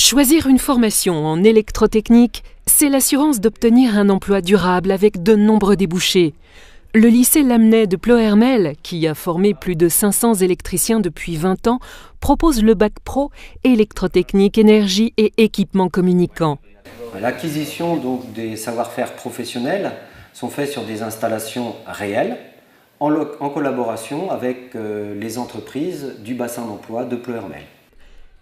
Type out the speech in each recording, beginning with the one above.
Choisir une formation en électrotechnique, c'est l'assurance d'obtenir un emploi durable avec de nombreux débouchés. Le lycée Lamennais de Ploërmel, qui a formé plus de 500 électriciens depuis 20 ans, propose le bac pro électrotechnique, énergie et équipements communicants. L'acquisition donc des savoir-faire professionnels sont faits sur des installations réelles, en collaboration avec les entreprises du bassin d'emploi de Ploërmel.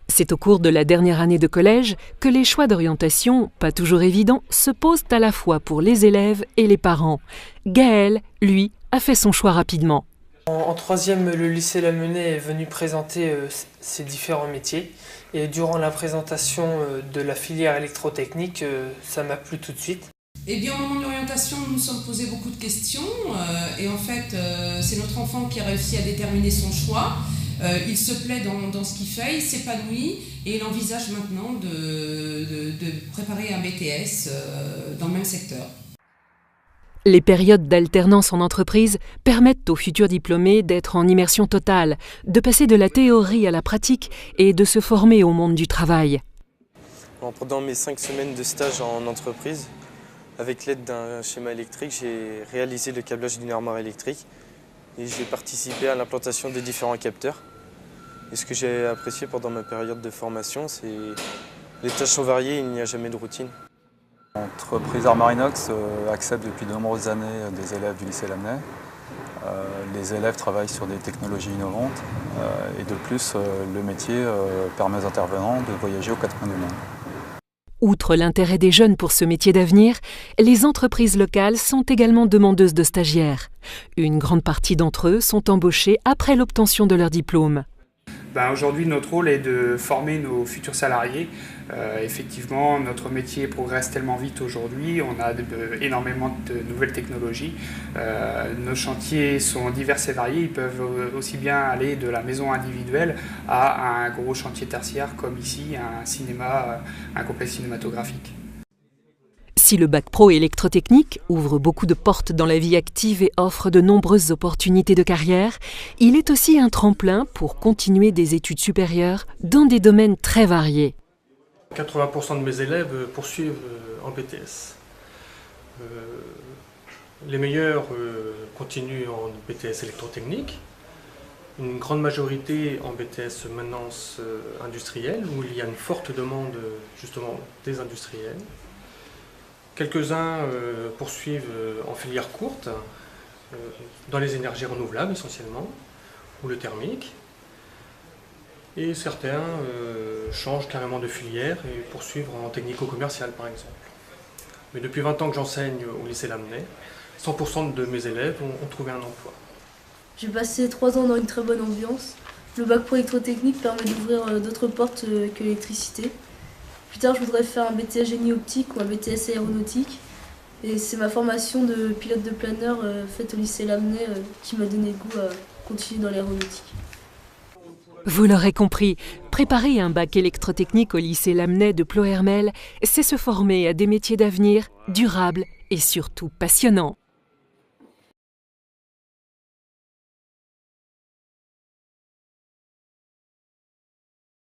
C'est au cours de la dernière année de collège que les choix d'orientation, pas toujours évidents, se posent à la fois pour les élèves et les parents. Gaël, lui, a fait son choix rapidement. En troisième, le lycée Lamennais est venu présenter ses différents métiers. Et durant la présentation de la filière électrotechnique, ça m'a plu tout de suite. Eh bien, au moment de l'orientation, nous nous sommes posé beaucoup de questions. Et en fait, c'est notre enfant qui a réussi à déterminer son choix. Il se plaît dans ce qu'il fait, il s'épanouit et il envisage maintenant de préparer un BTS dans le même secteur. Les périodes d'alternance en entreprise permettent aux futurs diplômés d'être en immersion totale, de passer de la théorie à la pratique et de se former au monde du travail. Pendant mes 5 semaines de stage en entreprise, avec l'aide d'un schéma électrique, j'ai réalisé le câblage d'une armoire électrique et j'ai participé à l'implantation des différents capteurs. Et ce que j'ai apprécié pendant ma période de formation, c'est les tâches sont variées, il n'y a jamais de routine. L'entreprise Armarinox accepte depuis de nombreuses années des élèves du lycée Lamennais. Les élèves travaillent sur des technologies innovantes et de plus, le métier permet aux intervenants de voyager aux 4 coins du monde. Outre l'intérêt des jeunes pour ce métier d'avenir, les entreprises locales sont également demandeuses de stagiaires. Une grande partie d'entre eux sont embauchés après l'obtention de leur diplôme. Aujourd'hui, notre rôle est de former nos futurs salariés. Effectivement, notre métier progresse tellement vite aujourd'hui, on a énormément de nouvelles technologies. Nos chantiers sont divers et variés, ils peuvent aussi bien aller de la maison individuelle à un gros chantier tertiaire comme ici, un cinéma, un complexe cinématographique. Si le bac pro électrotechnique ouvre beaucoup de portes dans la vie active et offre de nombreuses opportunités de carrière, il est aussi un tremplin pour continuer des études supérieures dans des domaines très variés. 80% de mes élèves poursuivent en BTS. Les meilleurs continuent en BTS électrotechnique. Une grande majorité en BTS maintenance industrielle, où il y a une forte demande justement des industriels. Quelques-uns poursuivent en filière courte, dans les énergies renouvelables essentiellement, ou le thermique. Et certains changent carrément de filière et poursuivent en technico-commercial par exemple. Mais depuis 20 ans que j'enseigne au lycée Lamennais, 100% de mes élèves ont trouvé un emploi. J'ai passé 3 ans dans une très bonne ambiance. Le bac pro électrotechnique permet d'ouvrir d'autres portes que l'électricité. Plus tard, je voudrais faire un BTS génie optique ou un BTS aéronautique. Et c'est ma formation de pilote de planeur faite au lycée Lamennais qui m'a donné le goût à continuer dans l'aéronautique. Vous l'aurez compris, préparer un bac électrotechnique au lycée Lamennais de Ploërmel, c'est se former à des métiers d'avenir durables et surtout passionnants.